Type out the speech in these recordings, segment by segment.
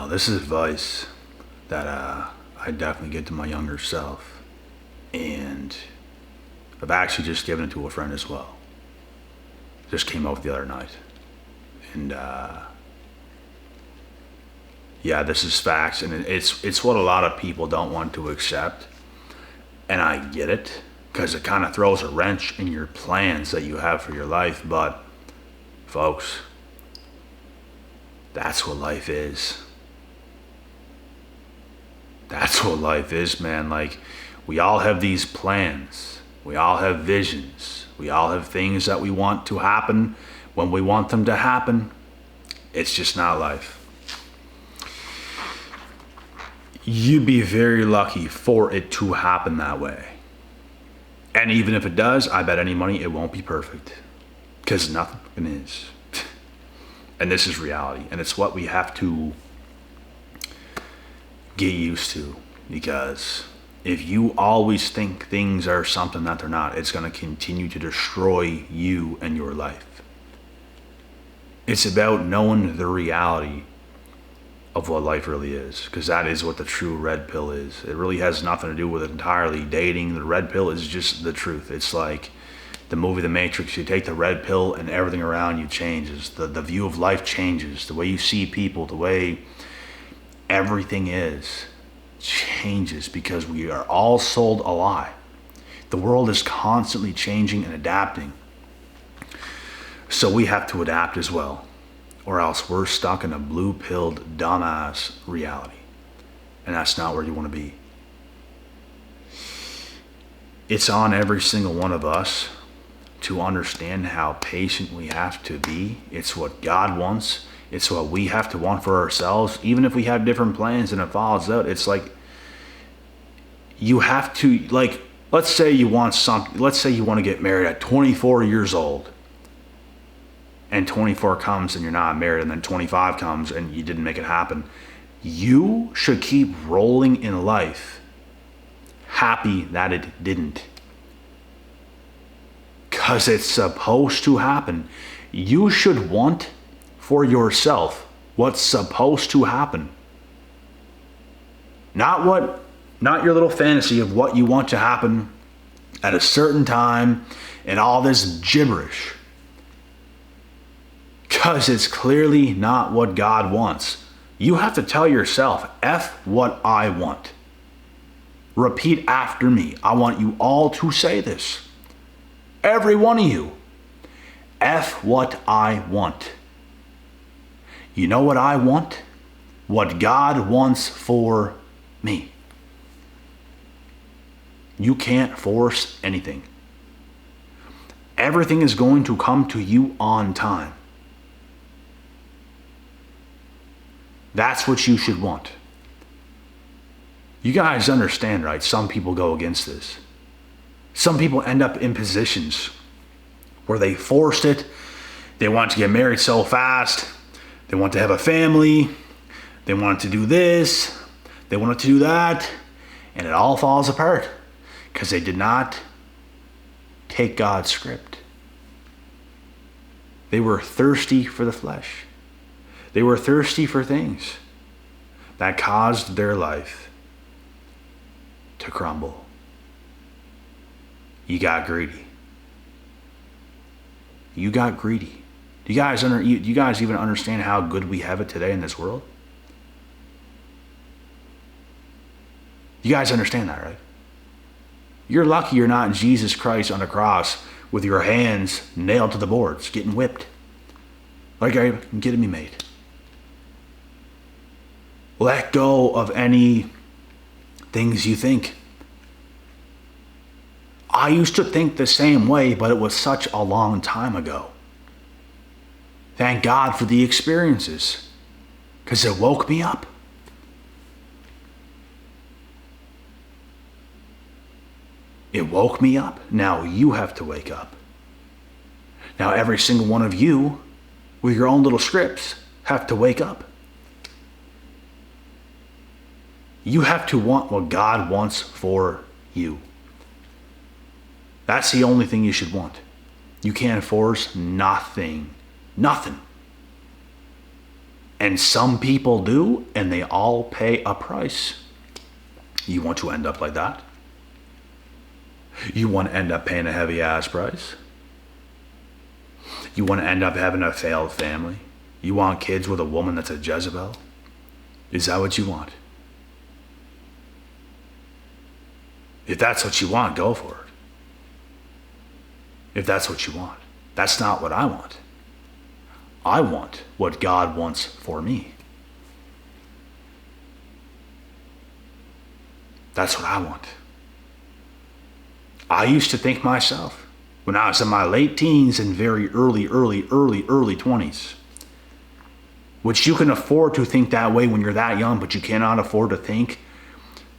This is advice that I definitely give to my younger self. And I've actually just given it to a friend as well. Just came out the other night. And yeah, this is facts. And it's what a lot of people don't want to accept. And I get it, because it kind of throws a wrench in your plans that you have for your life. But folks, that's what life is. That's what life is, man. Like, we all have these plans. We all have visions. We all have things that we want to happen when we want them to happen. It's just not life. You'd be very lucky for it to happen that way. And even if it does, I bet any money it won't be perfect. Because nothing is. And this is reality. And it's what we have to get used to. Because if you always think things are something that they're not, it's going to continue to destroy you and your life. It's about knowing the reality of what life really is, because that is what the true red pill is. It really has nothing to do with entirely dating. The red pill is just the truth. It's like the movie The Matrix. You take the red pill and everything around you changes. The view of life changes. The way you see people, the way everything is, changes, because we are all sold a lie. The world is constantly changing and adapting. So we have to adapt as well, or else we're stuck in a blue-pilled, dumbass reality. And that's not where you want to be. It's on every single one of us to understand how patient we have to be. It's what God wants. It's what we have to want for ourselves. Even if we have different plans and it falls out, it's like you have to, like, let's say you want to get married at 24 years old. And 24 comes and you're not married, and then 25 comes and you didn't make it happen. You should keep rolling in life happy that it didn't. Because it's supposed to happen. You should want for yourself what's supposed to happen. Not your little fantasy of what you want to happen at a certain time and all this gibberish. Because it's clearly not what God wants. You have to tell yourself, F what I want. Repeat after me. I want you all to say this. Every one of you. F what I want. You know what I want? What God wants for me. You can't force anything. Everything is going to come to you on time. That's what you should want. You guys understand, right? Some people go against this. Some people end up in positions where they forced it. They want to get married so fast. They want to have a family. They want to do this. They want to do that. And it all falls apart because they did not take God's script. They were thirsty for the flesh. They were thirsty for things that caused their life to crumble. You got greedy. You got greedy. Do you guys even understand how good we have it today in this world? You guys understand that, right? You're lucky you're not Jesus Christ on a cross with your hands nailed to the boards, getting whipped. Like, are you kidding me, mate? Let go of any things you think. I used to think the same way, but it was such a long time ago. Thank God for the experiences, because it woke me up. It woke me up. Now you have to wake up. Now every single one of you, with your own little scripts, have to wake up. You have to want what God wants for you. That's the only thing you should want. You can't force nothing. Nothing. And some people do, and they all pay a price. You want to end up like that? You want to end up paying a heavy ass price? You want to end up having a failed family? You want kids with a woman that's a Jezebel? Is that what you want? If that's what you want, go for it. If that's what you want. That's not what I want. I want what God wants for me. That's what I want. I used to think myself, when I was in my late teens and very early 20s, which you can afford to think that way when you're that young, but you cannot afford to think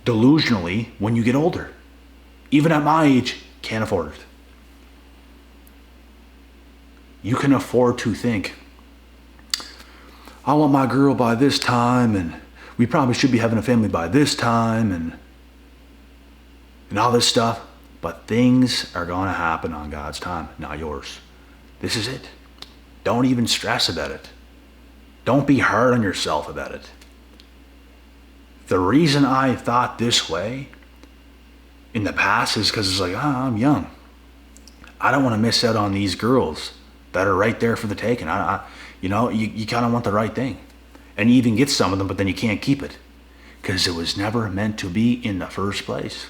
delusionally when you get older. Even at my age, can't afford it. You can afford to think, I want my girl by this time, and we probably should be having a family by this time, and all this stuff. But things are going to happen on God's time, not yours. This is it. Don't even stress about it. Don't be hard on yourself about it. The reason I thought this way in the past is because it's like, I'm young. I don't want to miss out on these girls that are right there for the taking. You kind of want the right thing. And you even get some of them, but then you can't keep it because it was never meant to be in the first place.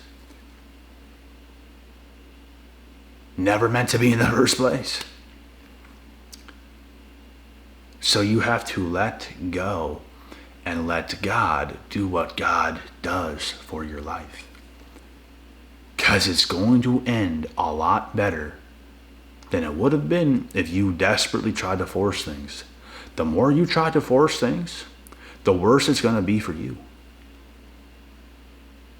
Never meant to be in the first place. So you have to let go and let God do what God does for your life. Because it's going to end a lot better than it would have been if you desperately tried to force things. The more you try to force things, the worse it's going to be for you.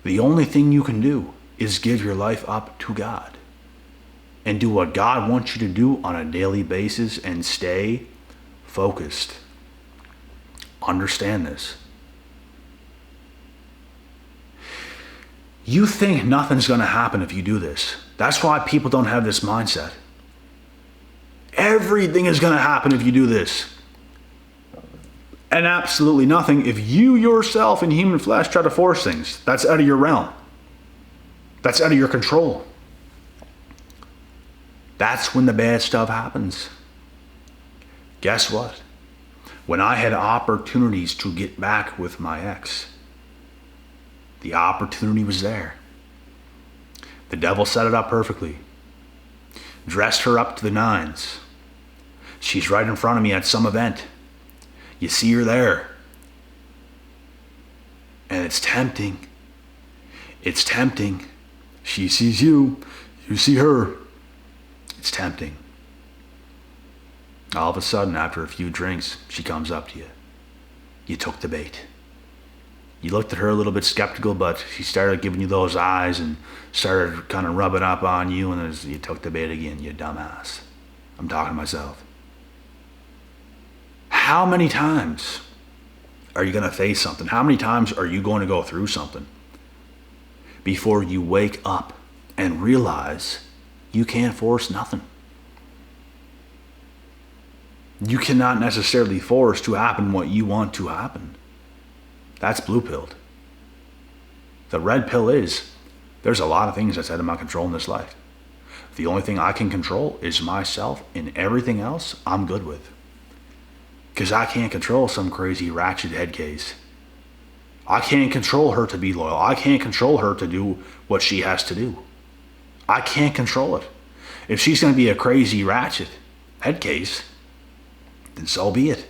The only thing you can do is give your life up to God and do what God wants you to do on a daily basis and stay focused. Understand this. You think nothing's going to happen if you do this. That's why people don't have this mindset. Everything is going to happen if you do this. And absolutely nothing if you yourself in human flesh try to force things. That's out of your realm. That's out of your control. That's when the bad stuff happens. Guess what? When I had opportunities to get back with my ex, the opportunity was there. The devil set it up perfectly. Dressed her up to the nines. She's right in front of me at some event. You see her there. And it's tempting. It's tempting. She sees you. You see her. It's tempting. All of a sudden, after a few drinks, she comes up to you. You took the bait. You looked at her a little bit skeptical, but she started giving you those eyes and started kind of rubbing up on you, and you took the bait again, you dumbass. I'm talking to myself. How many times are you going to face something? How many times are you going to go through something before you wake up and realize you can't force nothing? You cannot necessarily force to happen what you want to happen. That's blue-pilled. The red pill is, there's a lot of things that's out of my control in this life. The only thing I can control is myself, and everything else I'm good with. Because I can't control some crazy ratchet head case. I can't control her to be loyal. I can't control her to do what she has to do. I can't control it. If she's going to be a crazy ratchet head case, then so be it.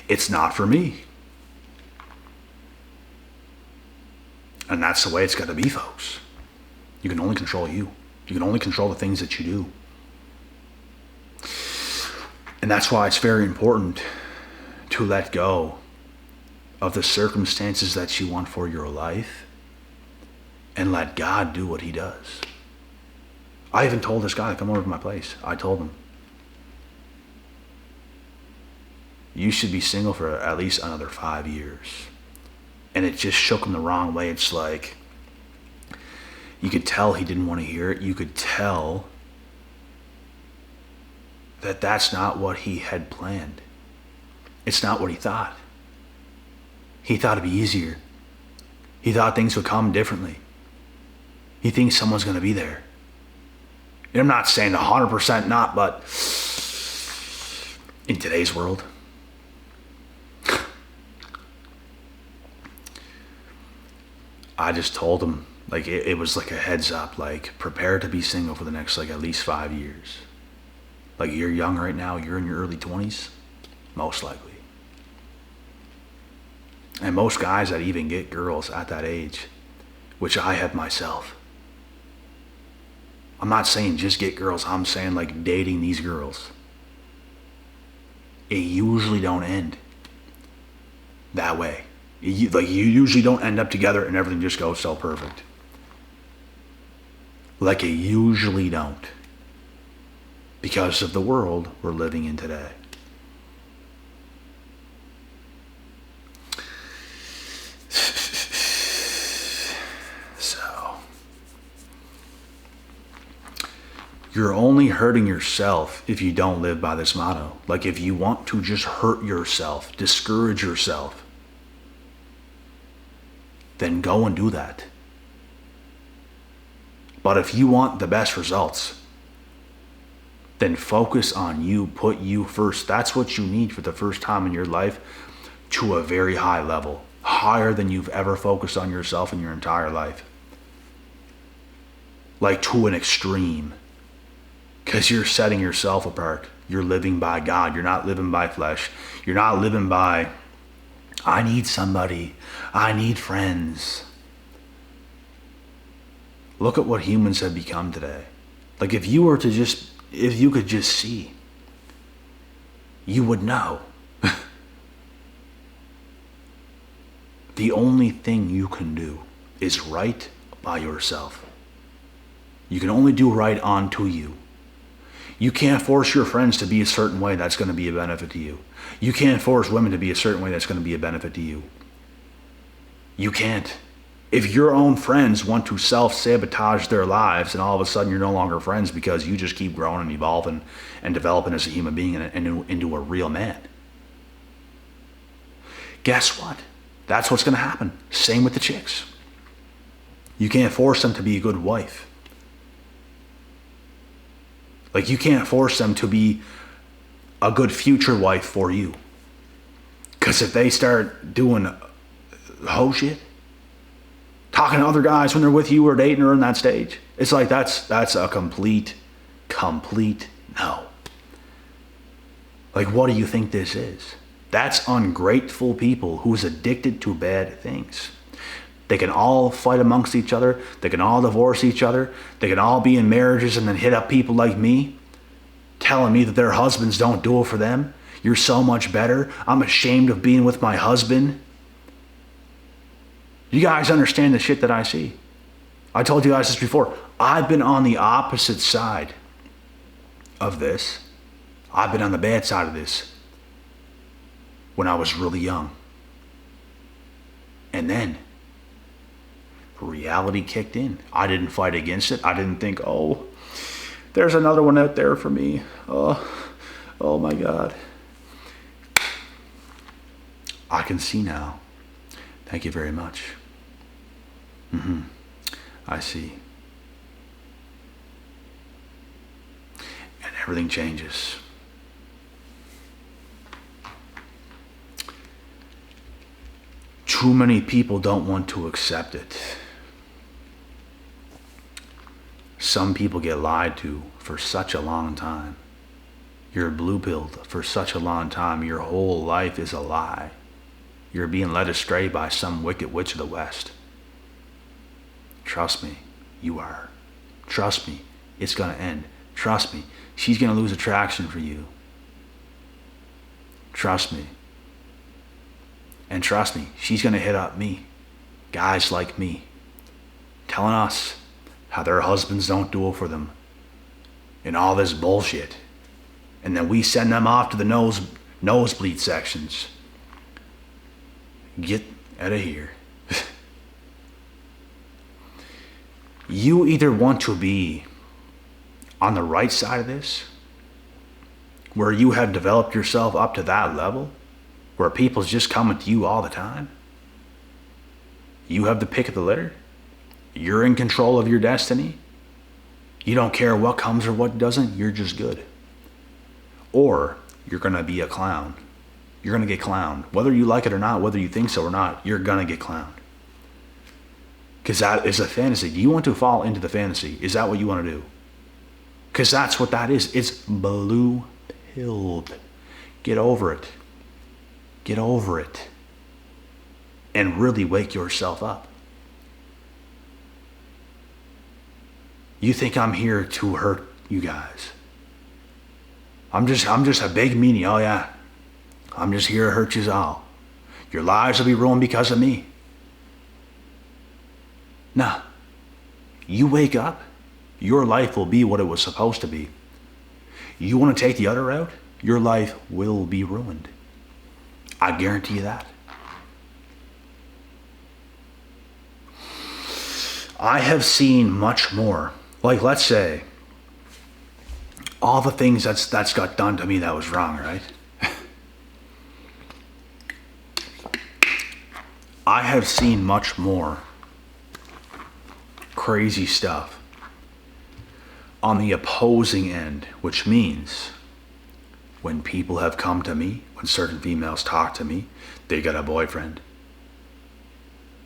It's not for me. And that's the way it's got to be, folks. You can only control you. You can only control the things that you do. And that's why it's very important to let go of the circumstances that you want for your life and let God do what he does. I even told this guy to come over to my place. I told him, you should be single for at least another 5 years. And it just shook him the wrong way. It's like, you could tell he didn't want to hear it. You could tell that that's not what he had planned. It's not what he thought. He thought it'd be easier. He thought things would come differently. He thinks someone's going to be there. And I'm not saying 100% not, but in today's world, I just told him, like, it was like a heads up, like, prepare to be single for the next, like, at least 5 years. Like, you're young right now, you're in your early 20s, most likely. And most guys that even get girls at that age, which I have myself, I'm not saying just get girls, I'm saying like dating these girls, it usually don't end that way. You usually don't end up together and everything just goes so perfect. Like, it usually don't, because of the world we're living in today. You're only hurting yourself if you don't live by this motto. Like, if you want to just hurt yourself, discourage yourself, then go and do that. But if you want the best results, then focus on you, put you first. That's what you need for the first time in your life, to a very high level, higher than you've ever focused on yourself in your entire life. Like, to an extreme. Because you're setting yourself apart. You're living by God. You're not living by flesh. You're not living by, I need somebody. I need friends. Look at what humans have become today. Like, if you could just see, you would know. The only thing you can do is right by yourself. You can only do right unto you. You can't force your friends to be a certain way that's going to be a benefit to you. You can't force women to be a certain way that's going to be a benefit to you. You can't. If your own friends want to self-sabotage their lives and all of a sudden you're no longer friends because you just keep growing and evolving and developing as a human being and into a real man, guess what? That's what's going to happen. Same with the chicks. You can't force them to be a good wife. Like, you can't force them to be a good future wife for you. Because if they start doing hoe shit, talking to other guys when they're with you or dating or in that stage, it's like that's a complete no. Like, what do you think this is? That's ungrateful people who's addicted to bad things. They can all fight amongst each other. They can all divorce each other. They can all be in marriages and then hit up people like me, telling me that their husbands don't do it for them. You're so much better. I'm ashamed of being with my husband. You guys understand the shit that I see. I told you guys this before. I've been on the opposite side of this. I've been on the bad side of this when I was really young. And then reality kicked in. I didn't fight against it. I didn't think, oh, there's another one out there for me. Oh my God. I can see now. Thank you very much. I see. And everything changes. Too many people don't want to accept it. Some people get lied to for such a long time. You're blue-pilled for such a long time. Your whole life is a lie. You're being led astray by some wicked witch of the West. Trust me, you are. Trust me, it's going to end. Trust me, she's going to lose attraction for you. Trust me. And trust me, she's going to hit up me, guys like me, telling us how their husbands don't do it for them and all this bullshit. And then we send them off to the nosebleed sections. Get out of here. You either want to be on the right side of this, where you have developed yourself up to that level, where people's just coming to you all the time, You have the pick of the litter. You're in control of your destiny. You don't care what comes or what doesn't. You're just good. Or you're going to be a clown. You're going to get clowned. Whether you like it or not, whether you think so or not, you're going to get clowned. Because that is a fantasy. Do you want to fall into the fantasy? Is that what you want to do? Because that's what that is. It's blue-pilled. Get over it. Get over it. And really wake yourself up. You think I'm here to hurt you guys. I'm just a big meanie. Oh yeah. I'm just here to hurt you all. Your lives will be ruined because of me. Nah. You wake up, your life will be what it was supposed to be. You want to take the other route, your life will be ruined. I guarantee you that. I have seen much more. Like, let's say, all the things that's got done to me that was wrong, right? I have seen much more crazy stuff on the opposing end, which means when people have come to me, when certain females talk to me, they got a boyfriend,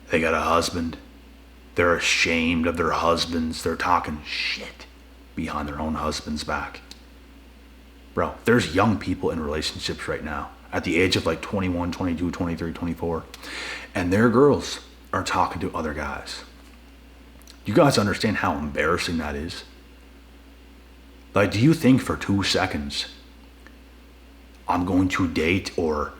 they got a husband, they're ashamed of their husbands, they're talking shit behind their own husband's back. Bro, there's young people in relationships right now at the age of like 21, 22, 23, 24, and their girls are talking to other guys. You guys understand how embarrassing that is? Like, do you think for 2 seconds I'm going to date or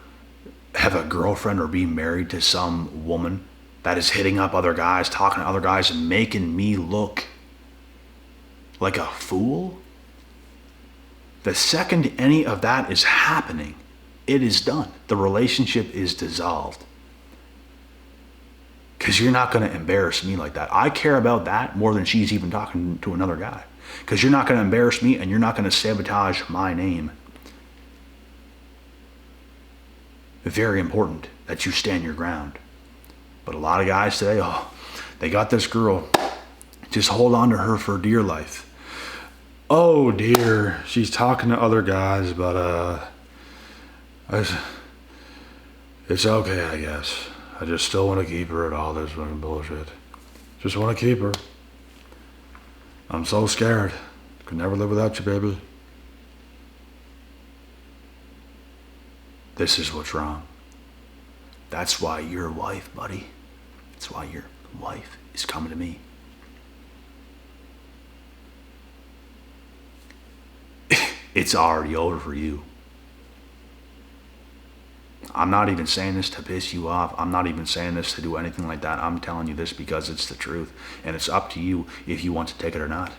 have a girlfriend or be married to some woman that is hitting up other guys, talking to other guys, and making me look like a fool? The second any of that is happening, it is done. The relationship is dissolved. Because you're not going to embarrass me like that. I care about that more than she's even talking to another guy. Because you're not going to embarrass me and you're not going to sabotage my name. Very important that you stand your ground. But a lot of guys today, they got this girl. Just hold on to her for dear life. Oh dear, she's talking to other guys, but it's okay, I guess. I just still want to keep her at all this fucking bullshit. Just want to keep her. I'm so scared. Could never live without you, baby. This is what's wrong. That's why your wife, buddy. That's why your wife is coming to me. It's already over for you. I'm not even saying this to piss you off. I'm not even saying this to do anything like that. I'm telling you this because it's the truth. And it's up to you if you want to take it or not.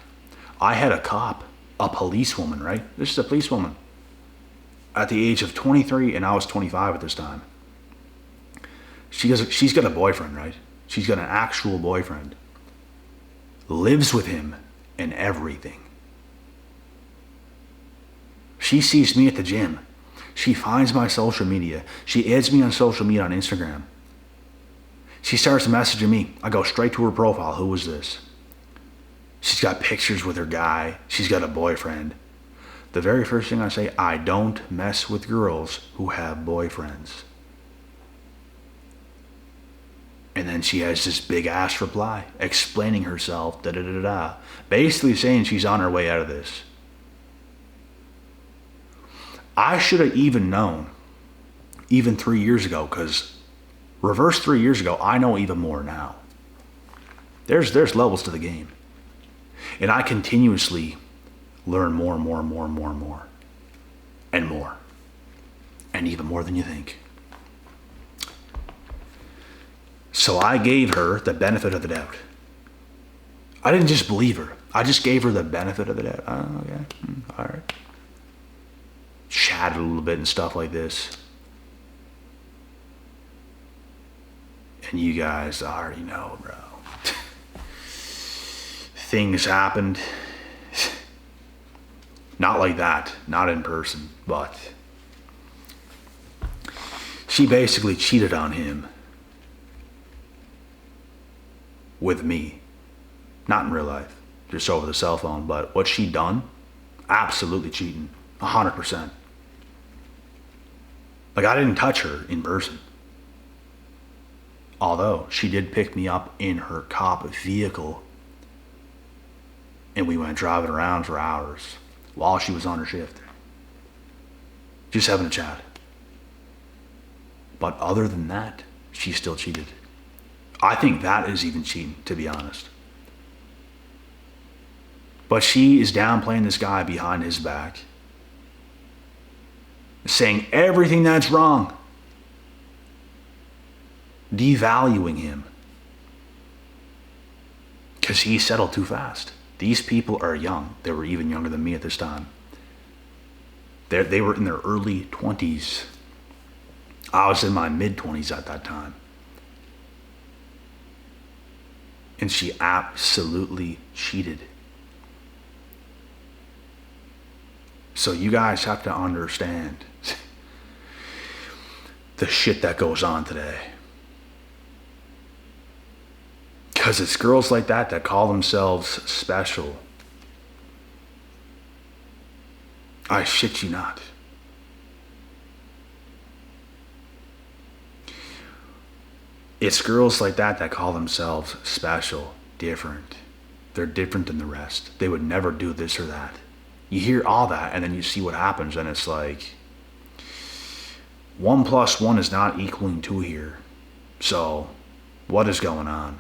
I had a cop, a policewoman, right? This is a policewoman. At the age of 23, and I was 25 at this time. She's got a boyfriend, right? She's got an actual boyfriend. Lives with him and everything. She sees me at the gym. She finds my social media. She adds me on social media on Instagram. She starts messaging me. I go straight to her profile. Who is this? She's got pictures with her guy. She's got a boyfriend. The very first thing I say, I don't mess with girls who have boyfriends. And then she has this big ass reply explaining herself, basically saying she's on her way out of this. I should have even known, even 3 years ago, because reverse 3 years ago, I know even more now. There's levels to the game. And I continuously learn more and more and more and more and more. And more. And even more than you think. So I gave her the benefit of the doubt. I didn't just believe her. I just gave her the benefit of the doubt. Oh, okay. All right. Chatted a little bit and stuff like this. And you guys already know, bro. Things happened. Not like that. Not in person. But she basically cheated on him with me. Not in real life, just over the cell phone. But what she done, absolutely cheating, 100%. Like, I didn't touch her in person. Although she did pick me up in her cop vehicle, and we went driving around for hours while she was on her shift, just having a chat. But other than that, she still cheated. I think that is even cheating, to be honest. But she is downplaying this guy behind his back, saying everything that's wrong, devaluing him because he settled too fast. These people are young. They were even younger than me at this time. They were in their early 20s. I was in my mid-20s at that time. And she absolutely cheated. So you guys have to understand the shit that goes on today. Because it's girls like that that call themselves special. I shit you not. It's girls like that that call themselves special, different. They're different than the rest. They would never do this or that. You hear all that and then you see what happens and it's like 1 + 1 is not equaling 2 here. So what is going on?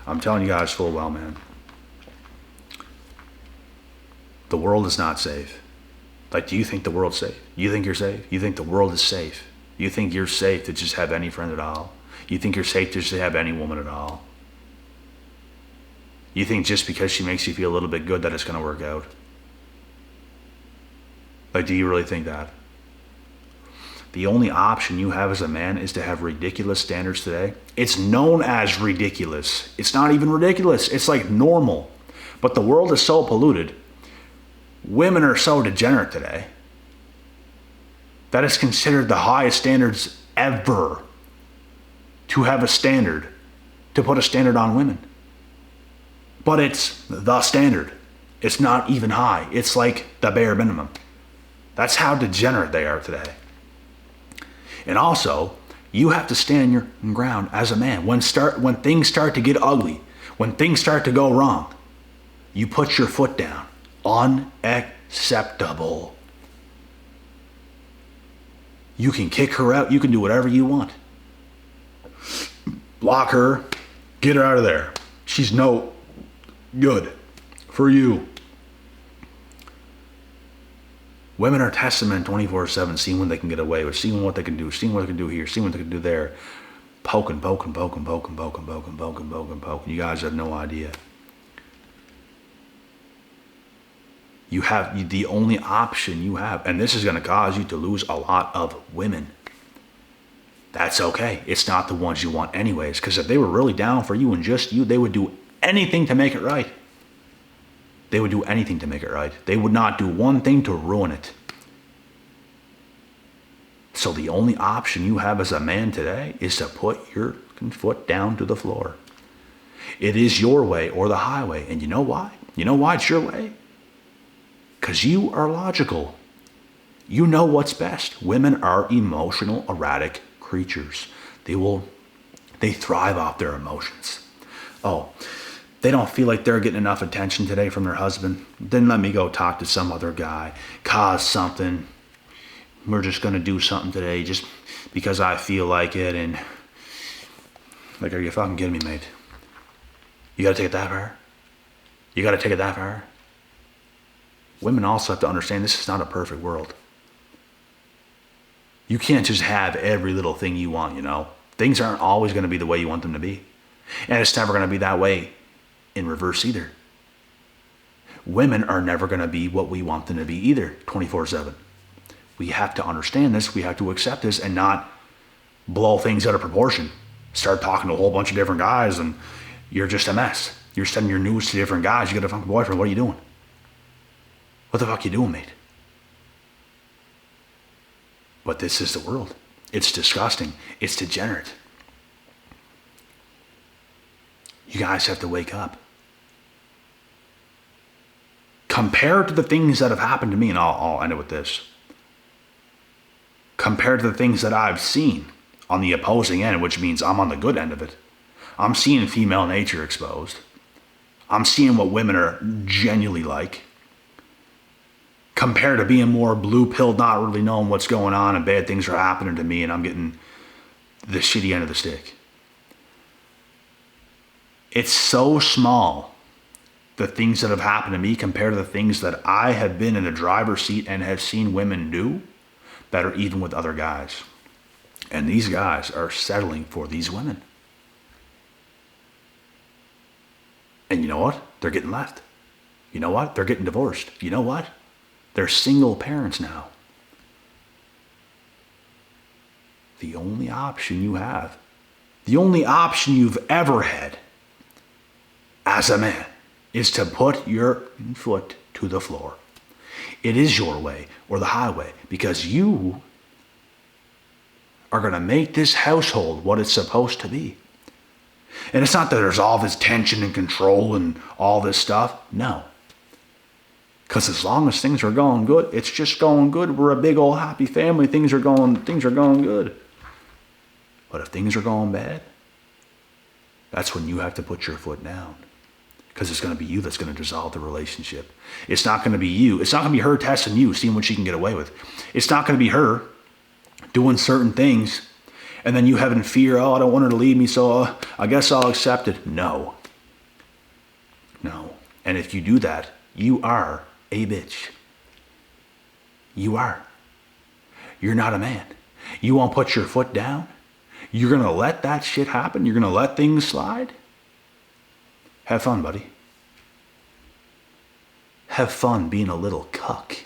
I'm telling you guys full well, man. The world is not safe. Like, do you think the world's safe? You think you're safe? You think the world is safe? You think you're safe to just have any friend at all? You think you're safe to just have any woman at all? You think just because she makes you feel a little bit good that it's going to work out? Like, do you really think that? The only option you have as a man is to have ridiculous standards today. It's known as ridiculous. It's not even ridiculous. It's like normal. But the world is so polluted. Women are so degenerate today that it's considered the highest standards ever to have a standard, to put a standard on women. But it's the standard. It's not even high. It's like the bare minimum. That's how degenerate they are today. And also, you have to stand your ground as a man. When things start to get ugly, when things start to go wrong, you put your foot down. Unacceptable. You can kick her out. You can do whatever you want. Block her. Get her out of there. She's no good for you. Women are testament 24/7, seeing what they can get away with, seeing what they can do, seeing what they can do here, seeing what they can do there. Poking. You guys have no idea. You have the only option you have, and this is going to cause you to lose a lot of women. That's okay. It's not the ones you want anyways, because if they were really down for you and just you, they would do anything to make it right. They would do anything to make it right. They would not do one thing to ruin it. So the only option you have as a man today is to put your foot down to the floor. It is your way or the highway. And you know why? You know why it's your way? Because you are logical. You know what's best. Women are emotional, erratic creatures. They thrive off their emotions. Oh, they don't feel like they're getting enough attention today from their husband. Then let me go talk to some other guy, cause something. We're just going to do something today just because I feel like it. And like, are you fucking kidding me, mate? You got to take it that far? You got to take it that far? Women also have to understand this is not a perfect world. You can't just have every little thing you want, you know. Things aren't always going to be the way you want them to be. And it's never going to be that way in reverse either. Women are never going to be what we want them to be either, 24/7. We have to understand this. We have to accept this and not blow things out of proportion. Start talking to a whole bunch of different guys and you're just a mess. You're sending your news to different guys. You got a fucking boyfriend. What are you doing? What the fuck you doing, mate? But this is the world. It's disgusting. It's degenerate. You guys have to wake up. Compared to the things that have happened to me, and I'll end it with this. Compared to the things that I've seen on the opposing end, which means I'm on the good end of it, I'm seeing female nature exposed. I'm seeing what women are genuinely like. Compared to being more blue-pilled, not really knowing what's going on and bad things are happening to me and I'm getting the shitty end of the stick. It's so small, the things that have happened to me compared to the things that I have been in the driver's seat and have seen women do that are even with other guys. And these guys are settling for these women. And you know what? They're getting left. You know what? They're getting divorced. You know what? They're single parents now. The only option you have, the only option you've ever had as a man, is to put your foot to the floor. It is your way or the highway, because you are going to make this household what it's supposed to be. And it's not that there's all this tension and control and all this stuff. No. Because as long as things are going good, it's just going good. We're a big old happy family. Things are going good. But if things are going bad, that's when you have to put your foot down. Because it's going to be you that's going to dissolve the relationship. It's not going to be you. It's not going to be her testing you, seeing what she can get away with. It's not going to be her doing certain things and then you having fear, oh, I don't want her to leave me, so I guess I'll accept it. No. And if you do that, you are a bitch. You are. You're not a man. You won't put your foot down. You're going to let that shit happen. You're going to let things slide. Have fun, buddy. Have fun being a little cuck.